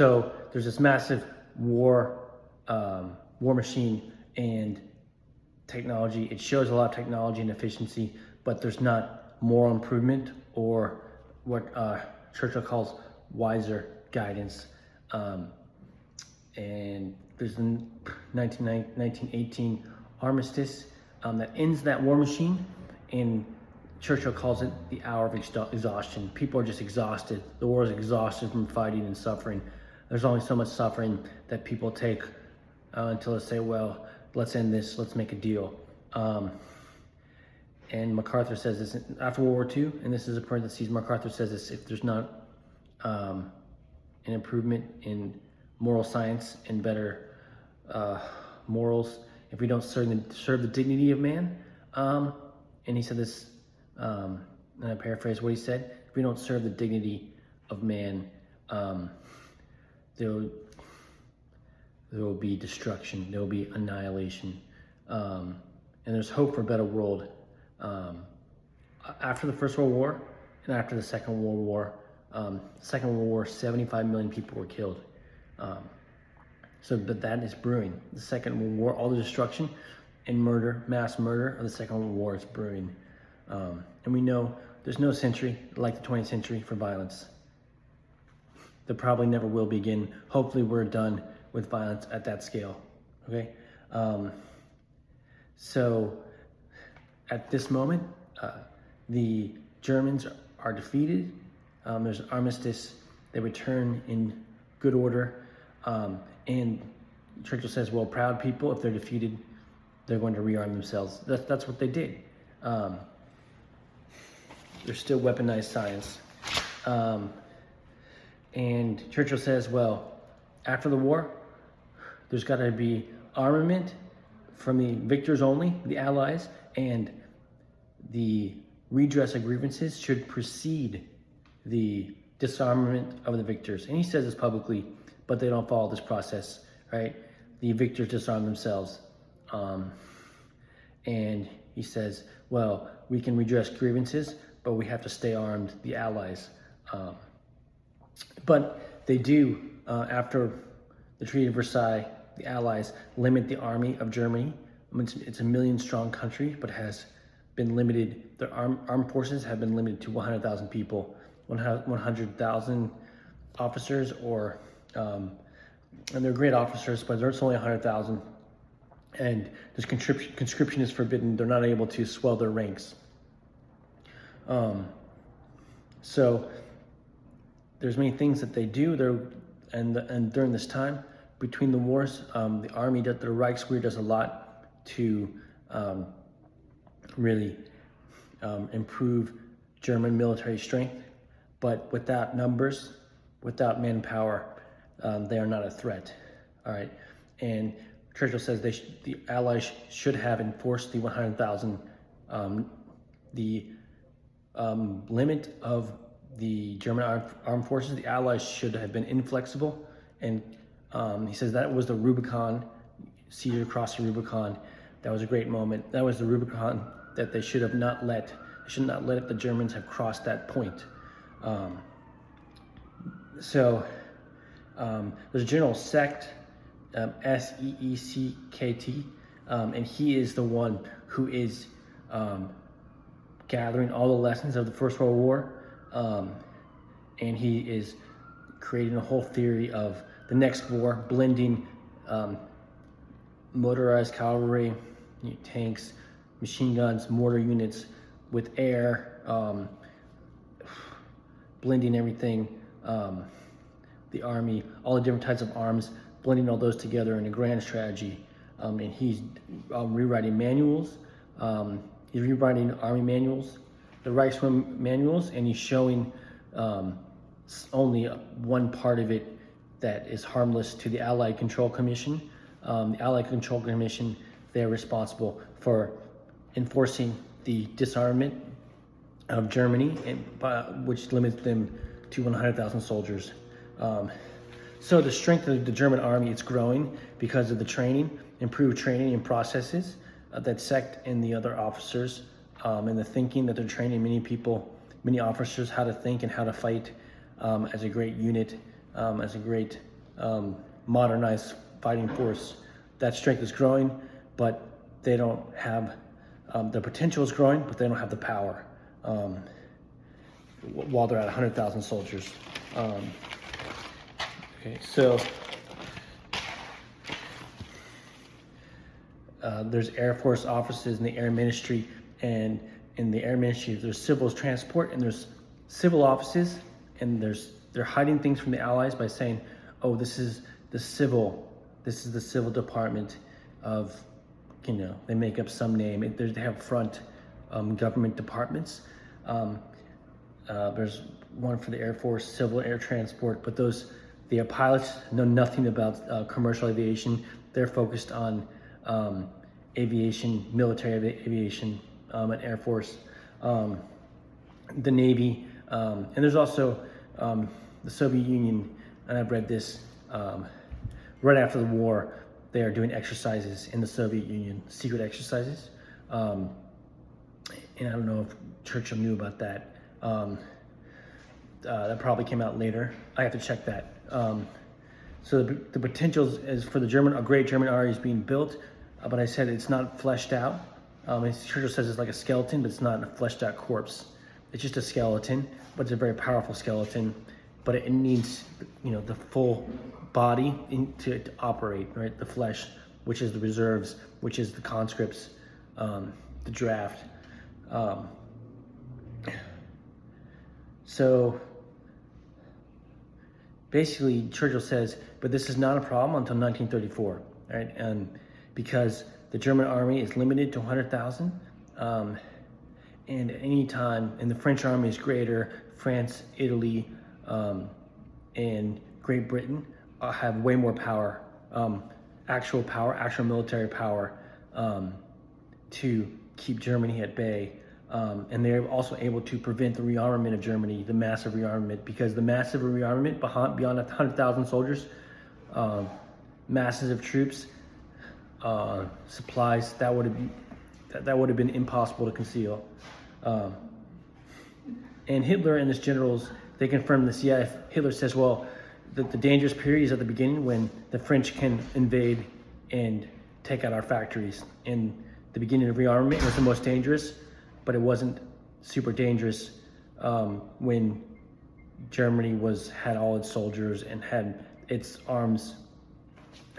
So there's this massive war machine and technology. It shows a lot of technology and efficiency, but there's not moral improvement or what Churchill calls wiser guidance. And there's the 1918 armistice that ends that war machine, and Churchill calls it the hour of exhaustion. People are just exhausted. The war is exhausted from fighting and suffering. There's only so much suffering that people take until they say, well, let's end this, let's make a deal. And MacArthur says this after World War II, and this is a parentheses, MacArthur says this: if there's not an improvement in moral science and better morals, if we don't serve the dignity of man, and he said this, and I paraphrase what he said, if we don't serve the dignity of man, there will be destruction, there will be annihilation, and there's hope for a better world. After the First World War and after the Second World War, 75 million people were killed. But that is brewing. The Second World War, all the destruction and murder, mass murder of the Second World War is brewing. And we know there's no century like the 20th century for violence. There probably never will be again. Hopefully we're done with violence at that scale, okay? So at this moment, the Germans are defeated. There's an armistice. They return in good order. And Churchill says, well, proud people, if they're defeated, they're going to rearm themselves. That's what they did. There's still weaponized science. And Churchill says, well, after the war, there's got to be armament from the victors only, the Allies, and the redress of grievances should precede the disarmament of the victors. And he says this publicly, but they don't follow this process, right? The victors disarm themselves. And he says, well, we can redress grievances, but we have to stay armed, the Allies. But they do, after the Treaty of Versailles, the Allies limit the army of Germany. It's a million-strong country, but has been limited. Their armed forces have been limited to 100,000 people, 100,000 officers, or and they're great officers, but there's only 100,000. And this conscription is forbidden. They're not able to swell their ranks. So there's many things that they do. And during this time, between the wars, the army, the Reichswehr does a lot to really improve German military strength. But without numbers, without manpower, they are not a threat. All right, and Churchill says the Allies should have enforced the 100,000. The limit of the German armed forces, the Allies should have been inflexible, and he says that was the Rubicon, Caesar crossed the Rubicon. That was a great moment. That was the Rubicon that they should not let the Germans have crossed that point. There's General Seeckt, Seeckt, and he is the one who is gathering all the lessons of the First World War, and he is creating a whole theory of the next war, blending motorized cavalry, tanks, machine guns, mortar units with air, blending everything, the army, all the different types of arms, blending all those together in a grand strategy. And he's rewriting manuals. He's rewriting army manuals, the Reichswehr manuals, and he's showing only one part of it that is harmless to the Allied Control Commission. The Allied Control Commission, they're responsible for enforcing the disarmament of Germany, which limits them to 100,000 soldiers. So the strength of the German army, it's growing because of the training, improved training and processes that Seeckt and the other officers, and the thinking that they're training many officers how to think and how to fight as a great unit, as a great modernized fighting force. That strength is growing, but they don't have, the potential is growing, but they don't have the power while they're at 100,000 soldiers. Okay, so there's Air Force offices in the Air Ministry, and in the Air Ministry there's civil transport and there's civil offices, and they're hiding things from the Allies by saying, oh, this is the civil department of, they make up some name. They have front government departments. There's one for the Air Force, civil air transport, but the pilots know nothing about commercial aviation. They're focused on aviation, military aviation, and Air Force, the Navy, and there's also the Soviet Union, and I've read this, right after the war, they are doing exercises in the Soviet Union, secret exercises, and I don't know if Churchill knew about that. That probably came out later. I have to check that. So the potential is for a great German army is being built, but I said it's not fleshed out. Churchill says it's like a skeleton, but it's not a fleshed out corpse. It's just a skeleton, but it's a very powerful skeleton. But it needs, the full body to operate, right? The flesh, which is the reserves, which is the conscripts, the draft. So basically, Churchill says, but this is not a problem until 1934, right? And because the German army is limited to 100,000, and at any time, and the French army is greater, France, Italy, and Great Britain have way more power, actual military power, to keep Germany at bay. And they're also able to prevent the rearmament of Germany, the massive rearmament, because the massive rearmament beyond 100,000 soldiers, masses of troops, supplies, that would have been impossible to conceal. And Hitler and his generals, they confirmed this. Yeah, if Hitler says, well, the dangerous period is at the beginning when the French can invade and take out our factories. And the beginning of rearmament was the most dangerous, but it wasn't super dangerous when Germany had all its soldiers and had its arms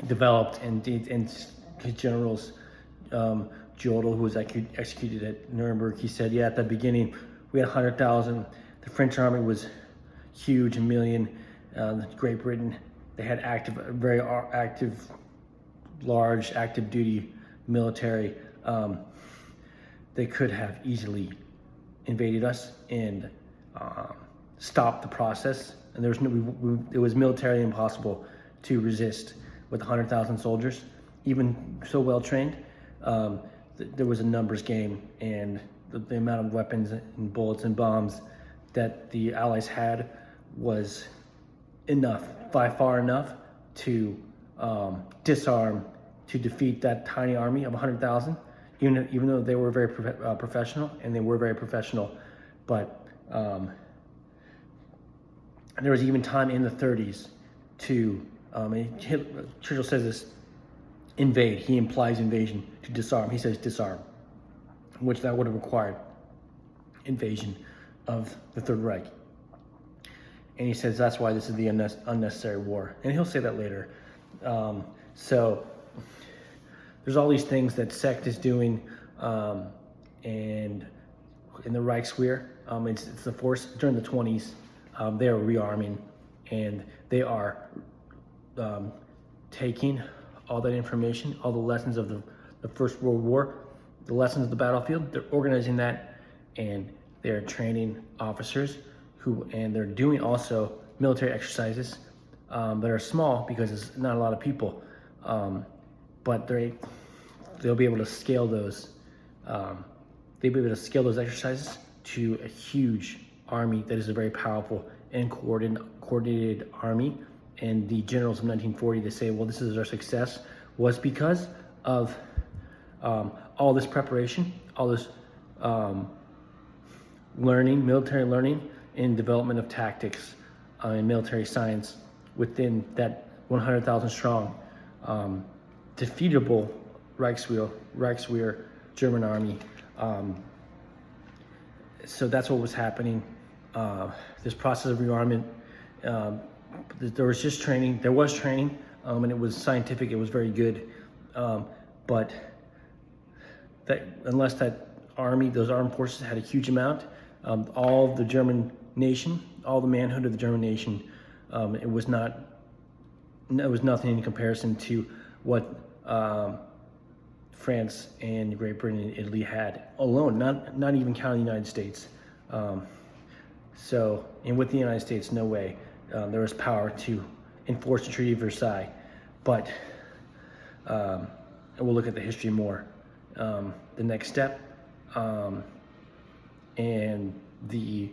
developed, and his generals, Jodl, who was executed at Nuremberg, he said, yeah, at the beginning we had 100,000. The French army was huge, 1 million. Great Britain, they had very active, large, active duty military. They could have easily invaded us and stopped the process. And it was militarily impossible to resist with 100,000 soldiers, even so well trained. There was a numbers game, and the amount of weapons and bullets and bombs that the Allies had was enough, by far enough, to disarm, to defeat that tiny army of 100,000. Even though they were very professional, and they were very professional, but there was even time in the 30s to, Churchill says this, invade. He implies invasion, to disarm. He says disarm, which that would have required invasion of the Third Reich. And he says that's why this is the unnecessary war. And he'll say that later. So there's all these things that Seeckt is doing, and in the Reichswehr, it's the force during the 20s. They are rearming, and they are taking all that information, all the lessons of the First World War, the lessons of the battlefield. They're organizing that, and they're training officers and they're doing also military exercises that are small because it's not a lot of people, but they'll be able to scale those. They'll be able to scale those exercises to a huge army that is a very powerful and coordinated army. And the generals of 1940, they say, well, this is our success was because of all this preparation, all this learning, military learning, and development of tactics and military science within 100,000 strong, defeatable Reichswehr German army. So that's what was happening. This process of rearmament, there was just training. There was training, and it was scientific. It was very good, but unless that army, those armed forces had a huge amount, all the German nation, all the manhood of the German nation, it was nothing in comparison to what France and Great Britain and Italy had alone, not even counting the United States. And with the United States, no way there was power to enforce the Treaty of Versailles. But we'll look at the history more. The next step, and the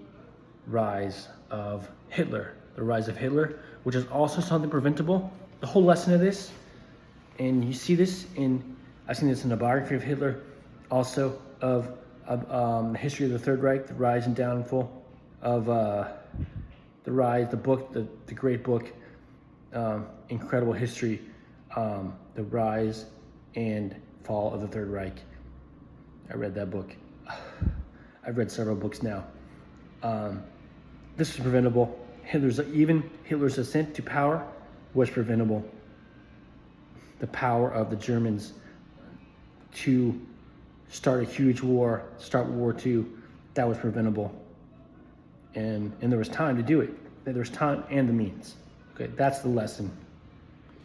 rise of Hitler. The rise of Hitler, which is also something preventable. The whole lesson of this, and you see this I've seen this in the biography of Hitler, also of the history of the Third Reich, the rise and downfall of the great book, incredible history, the rise and fall of the Third Reich. I read that book. I've read several books now. This was preventable. Hitler's ascent to power was preventable. The power of the Germans to start a huge war, start World War II, that was preventable. And there was time to do it. There was time and the means. Okay, that's the lesson.